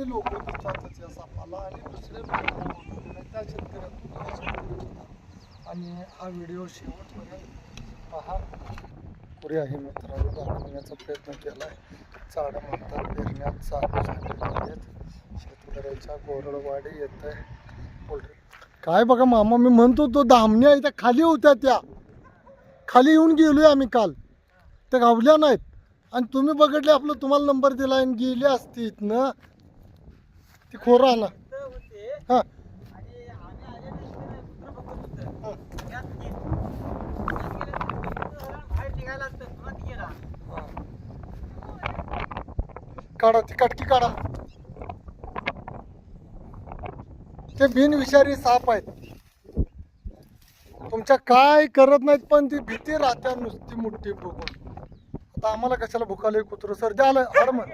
शेतकरी लोक विचारतात या सापाला आणि दुसरे लोक त्या शेतकऱ्यातून आणि हा व्हिडिओ शेवटपर्यंत पहा. पुरे आहे मित्रांनो, दाखवण्याचा प्रयत्न केला आहे. झाडं म्हणतात पेरण्यात चालू झालेले आहेत. शेतकऱ्याच्या गोरडवाडी येत आहे. काय बघा मामा, मी म्हणतो तो धामण्या इथं खाली होत्या, त्या खाली येऊन गेलोय आम्ही काल, त्या गावल्या नाहीत आणि तुम्ही बघितले आपलं तुम्हाला नंबर दिला आणि गेली असती इथनं ती खोरं आणा. हां काढा ती कटकी काढा. ते बिनविषारी साप आहेत, तुमच्या काय करत नाहीत पण ती भीती राहत्या नुसती मुठ्ठी बघून. आता आम्हाला कशाला भुकाले कुत्र सर द्या आलं हरमन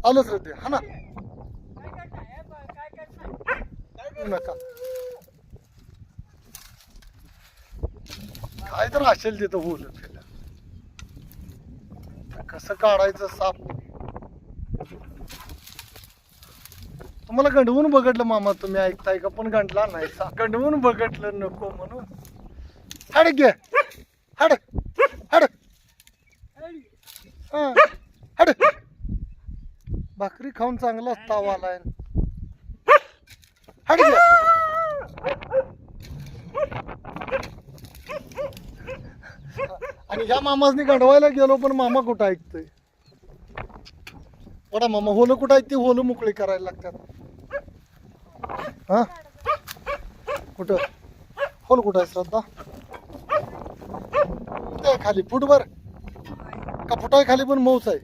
आलंच रे ते हा ना नका काय तर असेल तिथं होल कसं काढायचं साप. तुम्हाला गंडवून बघितलं मामा, तुम्ही ऐकताय का? पण गंडला नाही सा, गंडवून बघितलं नको म्हणून. हड घे हड हड हड. भाकरी खाऊन चांगलाच ताव आलाय. हड घे. आणि ह्या मामासनी गंडवायला गेलो पण मामा कुठं ऐकतोय. वडा मामा होलं कुठं ऐकते, होलं मोकळी करायला लागतात. हा कुठं होल कुठं आहे श्रद्धा? खाली फुटभर का फुटाय खाली पण मऊच आहे.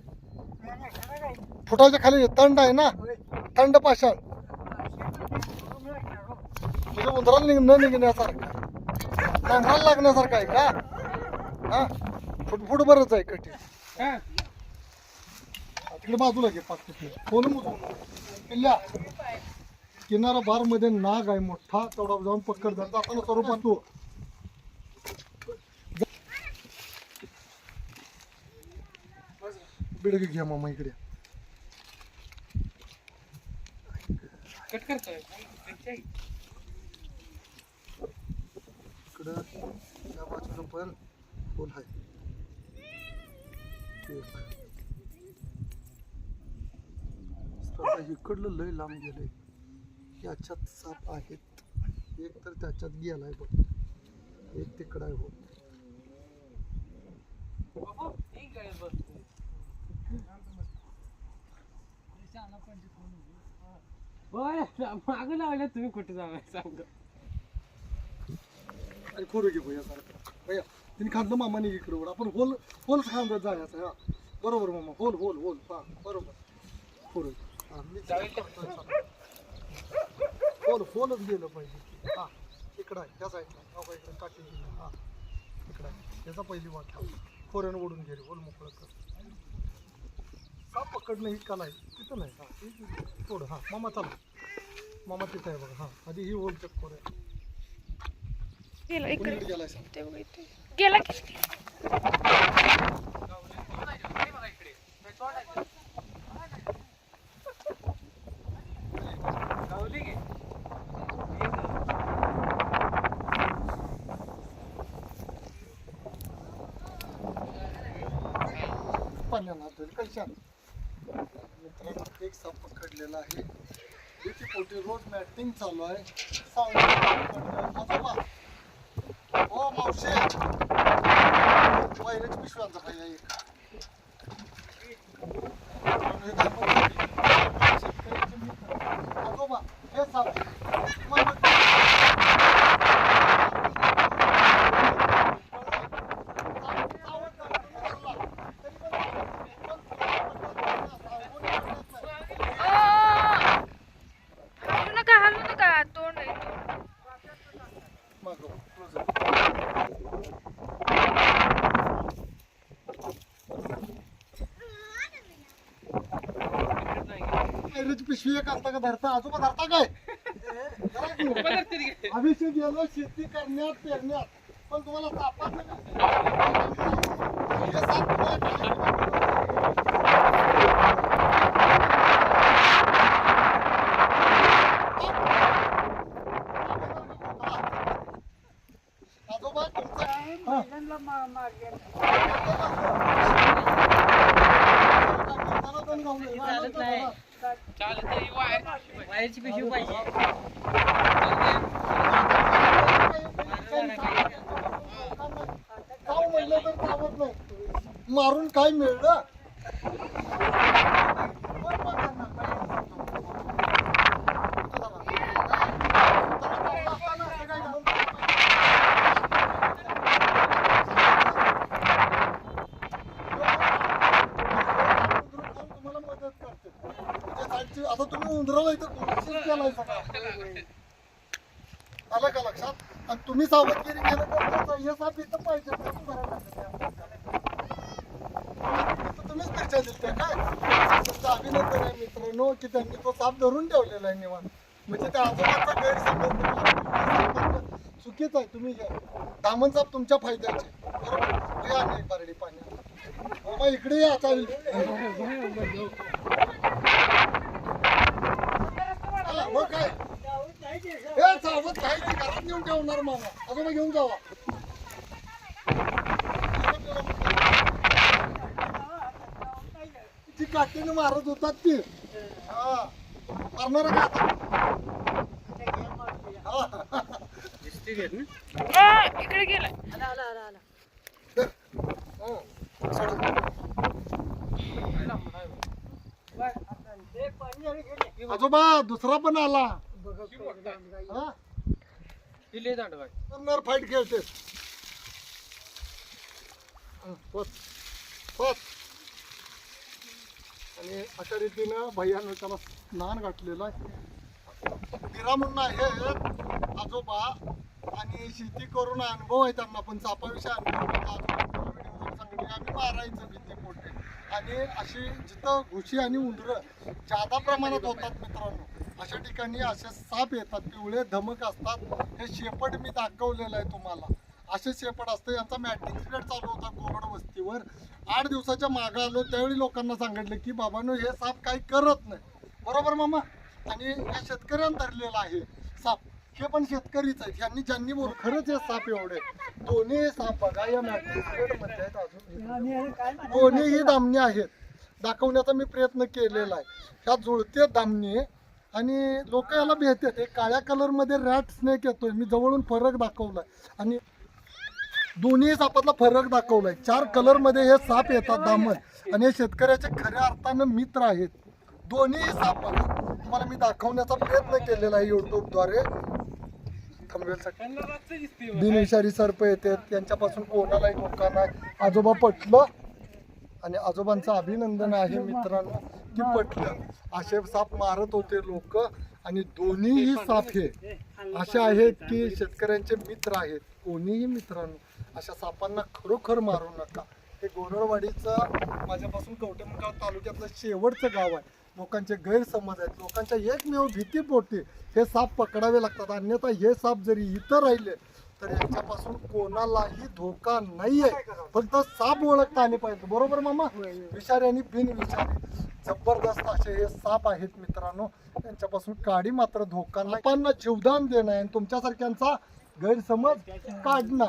फुटाच्या खाली थंड आहे ना, थंड पाषाण म्हणजे उंदराला न निघण्यासारखं नांगराला लागण्यासारखं आहे का? हा फुट बरंच आहे कठी. तिकडे बाजूला घे पाच फोन किल्ल्या किनारा बार मध्ये नाग आहे मोठा, तेवढा जाऊन पकड जाताना स्वरूपात तू बिडगी घ्या मामा इकडे. इकडं त्या बाजूला पण फुल आहे. इकडलं लय लांब गेलंय. याच्यात साप आहेत, एक तर त्याच्यात गेलाय बघ, एक तिकडं आहे. मागं लावल्या तुम्ही कुठे जावायचं आणि खोरं घे भैया सारखं. भैया तिने खाल्लं मामाने इकडे वर आपण होल होल खांदत जायचं. हा बरोबर मामा, होल होल होल हा बरोबर खोरं. हा मी होल होलच गेलं पाहिजे. हा इकडं आहे त्या साईडला इकडे काठी. हा इकडं आहे त्याचा पहिली वाट. खोऱ्यानं ओढून गेले, होल मोकळं कर. साप पकडणं ही कला आहे, तिथं नाही. हा थोडं हा मामा चालू, मामा तिथं आहे बघा. हा आधी ही होल चेक खोऱ्या गेला इकडे गेलाय ते बघ इथे गेला की मित्रांनो एक साप पकडलेला आहे. भीती पोटी रोज मॅटिंग चालू आहे. हो मावशी वैराची पिशव्यांचा पाहिजे एक. शेतकऱ्याचे मित्र आजोबा हे साप हलू नका तोंड आहे पिशवी एक आणता का धरता? आजोबा धरता काय? आम्ही गेलो शेती करण्यात पेरण्यात, पण तुम्हाला सापाचं वायरची पिशवी पाहिजे. जाऊ म्हणलं तर चावत नाही. मारून काय मिळलं? आता तुम्ही उंदराला इथं कोणाशीच केलाय सगळा. आलं का लक्षात? आणि तुम्ही सावधगिरी केलं तर हे साप इथं पाहिजे तुम्हीच चर्चा दिली काय? तुमचं अभिनंदन आहे मित्रांनो की त्यांनी तो साप धरून ठेवलेला आहे निवांत. म्हणजे त्या आजोबाचा गैरसमज चुकीच आहे. तुम्ही घ्या दामन साप तुमच्या फायद्याचे बरोबर. हे आणि बारडी पाणी बाबा इकडे या आता. मग काय हे सावध राहायची घरात नेऊन ठेवणार मला आजोबा घेऊन जावा. ती काठीने मारत होतात ती हा मारणार का आता? इकडे गेलाय. आजोबा दुसरा पण आला. फाईट खेळते आणि अशा रीतीनं भैयानं त्याला स्नान घातलेलं आहे. बिरा म्हणून आहे आजोबा आणि शेती करून अनुभव आहे त्यांना पण सापाविषयी अनुभव सांगितले आम्ही मारायचं भीती पोटे. आणि अशी जिथं घुशी आणि उंदरं जादा प्रमाणात होतात मित्रांनो अशा ठिकाणी असे साप येतात. पिवळे धमक असतात. हे शेपट मी दाखवलेलं आहे तुम्हाला. असे शेपट असतं. यांचा मॅटिंग पिरियड चालू होता कोरड वस्तीवर. 8 दिवसाच्या मागं आलो त्यावेळी लोकांना सांगितलं की बाबांनो हे साप काही करत नाही. बरोबर मामा? आणि या शेतकऱ्यांना धरलेला आहे साप. हे पण शेतकरीच आहेत. यांनी ज्यांनी बोल खरंच हे साप एवढे दोन्ही साप बघा या मॅटिंग पिरियड मध्ये आहेत. अजून दोन्हीही दामणी आहेत. दाखवण्याचा मी प्रयत्न केलेला आहे. ह्या जुळते दामणी आणि लोक याला भेटतात. एक काळ्या कलर मध्ये रॅट स्नेक येतोय. मी जवळून फरक दाखवलाय आणि दोन्ही सापातला फरक दाखवलाय. 4 कलर मध्ये हे साप येतात दामन आणि हे शेतकऱ्याचे खऱ्या अर्थानं मित्र आहेत. दोन्ही साप तुम्हाला मी दाखवण्याचा प्रयत्न केलेला आहे युट्यूबद्वारे. बिनविषारी सर्प येतात त्यांच्यापासून कोणालाही धोका नाही. आजोबा पटलं आणि आजोबांचं अभिनंदन आहे मित्रांनो की पटलं. असे साप मारत होते लोक आणि दोन्हीही साप हे असे आहेत की शेतकऱ्यांचे मित्र आहेत. कोणीही मित्रांनो अशा सापांना खरोखर मारू नका. हे गोरळवाडीचं माझ्यापासून कवटेमंकाळ तालुक्यातलं शेवटचं गाव आहे. लोकांचे गैरसमज आहेत. लोकांच्या एकमेव भीतीपोटी हे साप पकडावे लागतात. अन्यथा हे साप जरी इथं राहिले तर यांच्यापासून कोणालाही धोका नाहीये. फक्त साप ओळखता आले पाहिजे. बरोबर मामा? विषारी आणि बिनविषारी जबरदस्त असे हे साप आहेत मित्रांनो. त्यांच्यापासून काडी मात्र धोका नाही. सापांना जीवदान देणं आणि तुमच्यासारख्यांचा गैरसमज काढणं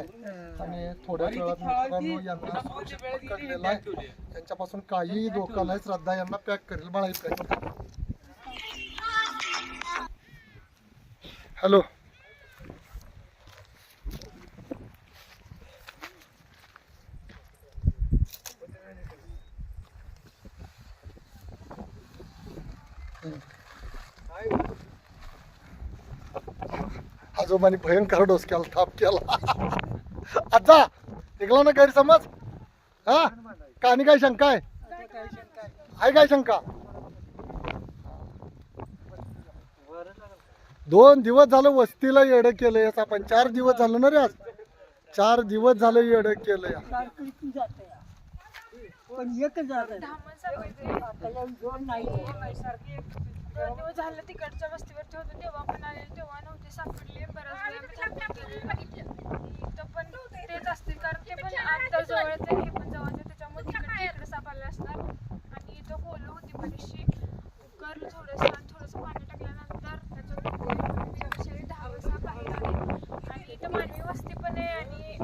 आणि थोड्या वेळात मित्रांनो यांना पकडलेला आहे. त्यांच्यापासून काहीही धोका नाही. श्रद्धा यांना पॅक करेल. बाळा पॅक. हॅलो आजोबांनी भयंकर डोसक्याला थाप केला. आजा निघला ना गैरसमज? हा का आणि काय शंका आहे? काय शंका? 2 दिवस झालं वस्तीला येडं केलं याचा. पण 4 दिवस झालं ना रे आज. 4 दिवस झालं येडं केलं या. दोन दिवस झालं तिकडच्या वस्तीवरती होतो तेव्हा पण आले तेव्हा नव्हते सापडले. बऱ्याच इथं पण तेच असतील कारण ते पण आता जवळच आहे. हे पण जवळच आहे त्याच्यामुळे तिकडे साप आले असणार. आणि इथं होलं होती बरीचशी. करलं थोडंसं पाणी टाकल्यानंतर त्याच्यात 10 साप आहेत. आणि इथं मानवी वस्ती पण आहे आणि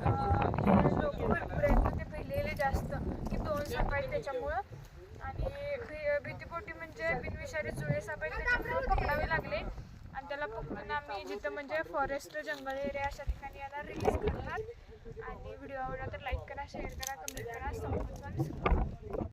लोक भरपूर आहेत. ते भिलेले जास्त की 2 साप आहेत त्याच्यामुळं. आणि भीतीपोटी म्हणजे बिनविषारी जुळे साप आहेत त्याच्यामुळे पकडावे लागले आणि त्याला पकडून आम्ही जिथं म्हणजे फॉरेस्ट जंगल एरिया अशा ठिकाणी याला रिलीज करणार. आणि व्हिडिओ आवडला तर लाईक करा, शेअर करा, कमेंट करा, सबस्क्राईब करा.